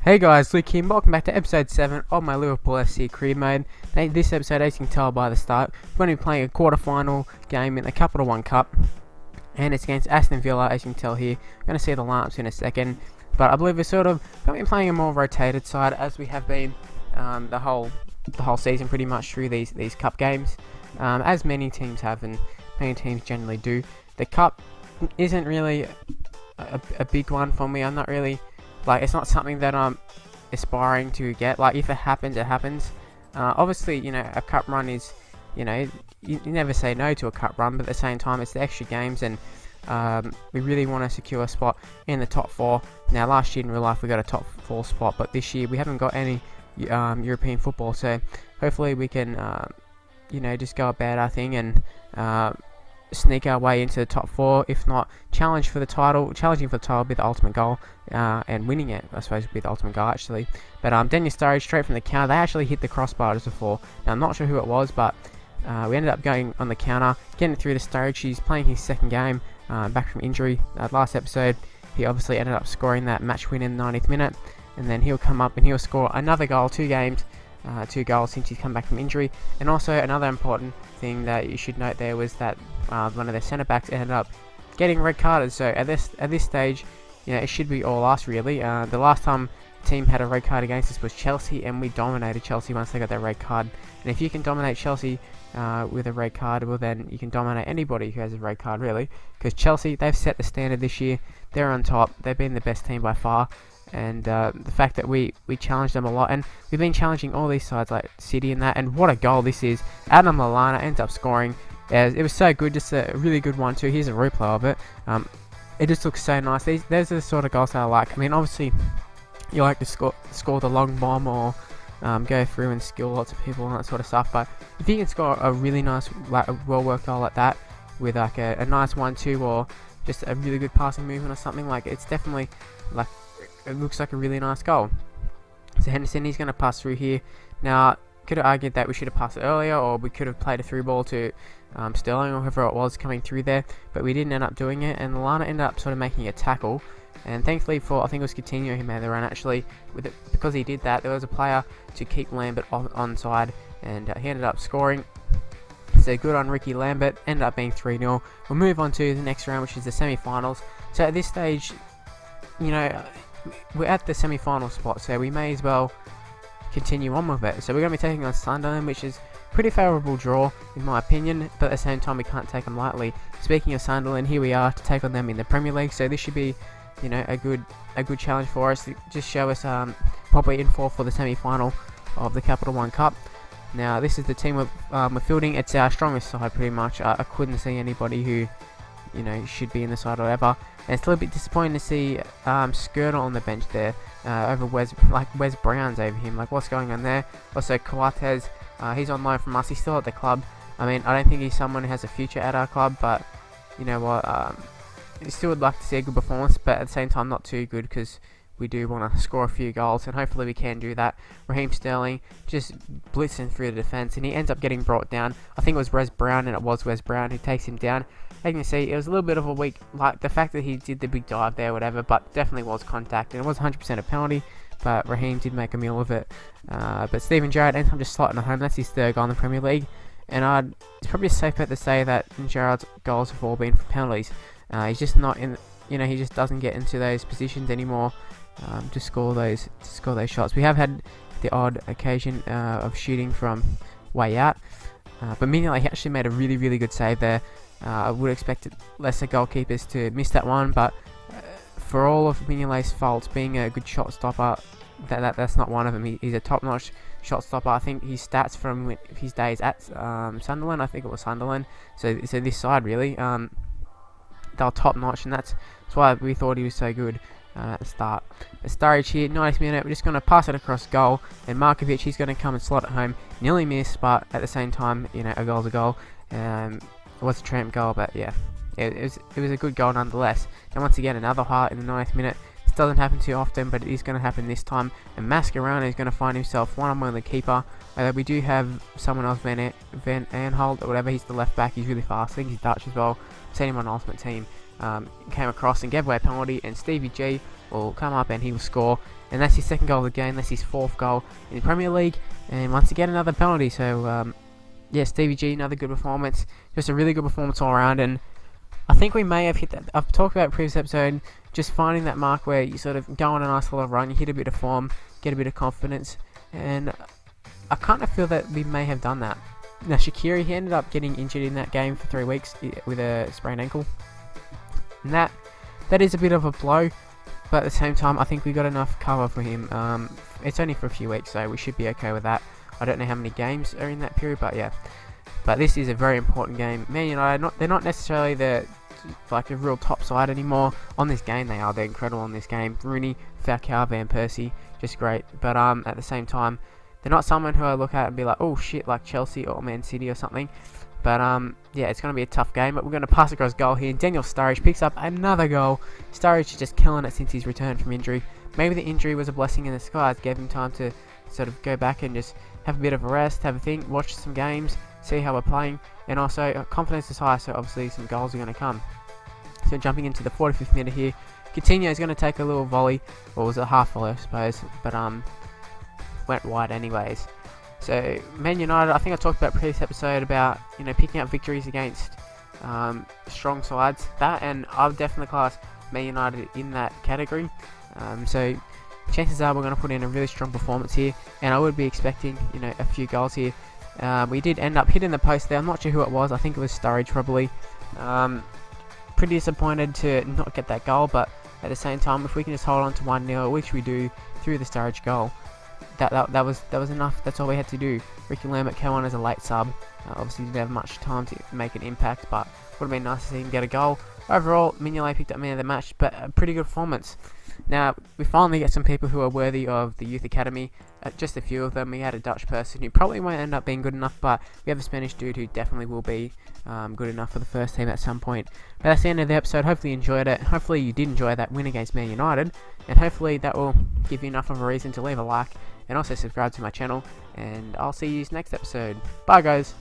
Hey guys, Luke here, welcome back to episode 7 of my Liverpool FC career mode. Now, this episode, as you can tell by the start, we're going to be playing a quarter-final game in the Capital One Cup, and it's against Aston Villa, as you can tell here. We're going to see the lineups in a second, but I believe we're sort of going to be playing a more rotated side, as we have been the whole season pretty much through these cup games, as many teams have and many teams generally do. The cup isn't really a big one for me. I'm not really... it's not something that I'm aspiring to get. If it happens, it happens. Obviously, a cup run is, you never say no to a cup run, but at the same time, it's the extra games, and we really want to secure a spot in the top 4. Now, last year in real life, we got a top 4 spot, but this year, we haven't got any European football, so hopefully we can, just go about our thing and sneak our way into the top 4, if not challenging for the title would be the ultimate goal, and winning it, I suppose, would be the ultimate goal actually. But Daniel Sturridge, straight from the counter, they actually hit the crossbar just before. Now I'm not sure who it was, but we ended up going on the counter, getting it through to Sturridge. He's playing his second game back from injury. Last episode he obviously ended up scoring that match win in the 90th minute, and then he'll come up and he'll score another goal, 2 goals since he's come back from injury. And also another important thing that you should note there was that one of their centre backs ended up getting red carded. So at this stage, it should be all us really. The last time the team had a red card against us was Chelsea, and we dominated Chelsea once they got their red card. And if you can dominate Chelsea with a red card, well then you can dominate anybody who has a red card really. Because Chelsea, they've set the standard this year. They're on top. They've been the best team by far. And the fact that we challenged them a lot, and we've been challenging all these sides like City and that, and what a goal this is. Adam Lallana ends up scoring. It was so good, just a really good one too. Here's a replay of it. It just looks so nice. Those are the sort of goals that I like. I mean, obviously, you like to score the long bomb, or go through and skill lots of people and that sort of stuff. But if you can score a really nice, a well-worked goal like that, with like a nice 1-2, or just a really good passing movement or something, it's definitely it looks like a really nice goal. So Henderson, he's going to pass through here. Now, could have argued that we should have passed it earlier, or we could have played a through ball to Sterling or whoever it was coming through there, but we didn't end up doing it, and Lallana ended up sort of making a tackle, and thankfully for, I think it was Coutinho who made the run actually, because he did that, there was a player to keep Lambert onside, and he ended up scoring. So good on Ricky Lambert, ended up being 3-0. We'll move on to the next round, which is the semi-finals. So at this stage, we're at the semi-final spot, so we may as well continue on with it. So we're going to be taking on Sunderland, which is pretty favourable draw in my opinion, but at the same time we can't take them lightly. Speaking of Sunderland, here we are to take on them in the Premier League, so this should be a good challenge for us to just show us probably in for the semi-final of the Capital One Cup. Now this is the team we're fielding. It's our strongest side pretty much. I couldn't see anybody who should be in the side or whatever. And it's a little bit disappointing to see Skirtle on the bench there over Wes Brown's over him. What's going on there? Also Coates, he's on loan from us. He's still at the club. I mean, I don't think he's someone who has a future at our club, but you know what? Still would like to see a good performance, but at the same time not too good, because we do want to score a few goals, and hopefully we can do that. Raheem Sterling just blitzing through the defence, and he ends up getting brought down. I think it was Wes Brown, and it was Wes Brown who takes him down. As you can see, it was a little bit of a weak, the fact that he did the big dive there, whatever, but definitely was contact, and it was 100% a penalty, but Raheem did make a meal of it. But Steven Gerrard ends up just slotting it home. That's his 3rd goal in the Premier League, and it's probably a safe bet to say that Gerrard's goals have all been for penalties. He's just not in, he just doesn't get into those positions anymore to score those shots. We have had the odd occasion of shooting from way out, but Mignolet, he actually made a really, really good save there. I would expect lesser goalkeepers to miss that one, but for all of Mignolet's faults, being a good shot stopper, that's not one of them. He's a top-notch shot stopper. I think his stats from his days at Sunderland, I think it was Sunderland, so this side really, they're top-notch, and that's why we thought he was so good at the start. Sturridge here, 90th minute, we're just going to pass it across goal, and Markovic, he's going to come and slot it home. Nearly missed, but at the same time, a goal's a goal. It was a tramp goal, but yeah, it was a good goal nonetheless. And once again, another highlight in the 90th minute. doesn't happen too often, but it is going to happen this time. And Mascherano is going to find himself one-on-one with the keeper. We do have someone else, Van Aanholt or whatever. He's the left back. He's really fast. I think he's Dutch as well. I've seen him on Ultimate Team. Came across and gave away a penalty, and Stevie G will come up and he will score. And that's his second goal of the game. That's his 4th goal in the Premier League. And once again, another penalty. So, yeah, Stevie G, another good performance. Just a really good performance all around. And I think we may have hit that. I've talked about previous episode, just finding that mark where you sort of go on a nice little run, you hit a bit of form, get a bit of confidence. And I kind of feel that we may have done that. Now, Shaqiri, he ended up getting injured in that game for 3 weeks with a sprained ankle. And that is a bit of a blow. But at the same time, I think we got enough cover for him. It's only for a few weeks, so we should be okay with that. I don't know how many games are in that period, but yeah. But this is a very important game. Man United, they're not necessarily the real top side anymore. On this game, they are. They're incredible on this game. Rooney, Falcao, Van Persie, just great. But at the same time, they're not someone who I look at and be like, oh shit, like Chelsea or Man City or something. But yeah, it's going to be a tough game. But we're going to pass across goal here. Daniel Sturridge picks up another goal. Sturridge is just killing it since he's returned from injury. Maybe the injury was a blessing in disguise. Gave him time to sort of go back and just have a bit of a rest, have a think, watch some games, see how we're playing. And also, confidence is high, so obviously some goals are going to come. So jumping into the 45th minute here. Coutinho is going to take a little volley. Or was it a half volley, I suppose. But went wide anyways. So, Man United, I think I talked about previous episode about, picking up victories against strong sides. That, and I would definitely class Man United in that category. So, chances are we're going to put in a really strong performance here. And I would be expecting, a few goals here. We did end up hitting the post there. I'm not sure who it was. I think it was Sturridge probably. Pretty disappointed to not get that goal. But at the same time, if we can just hold on to 1-0, which we do through the Sturridge goal, that was enough. That's all we had to do. Ricky Lambert came on as a late sub. Obviously didn't have much time to make an impact, but would have been nice to see him get a goal. Overall, Mignolet picked up man of the match, but a pretty good performance. Now, we finally get some people who are worthy of the Youth Academy. Just a few of them. We had a Dutch person who probably won't end up being good enough, but we have a Spanish dude who definitely will be good enough for the first team at some point. But that's the end of the episode. Hopefully you enjoyed it. Hopefully you did enjoy that win against Man United. And hopefully that will give you enough of a reason to leave a like and also subscribe to my channel. And I'll see you next episode. Bye guys.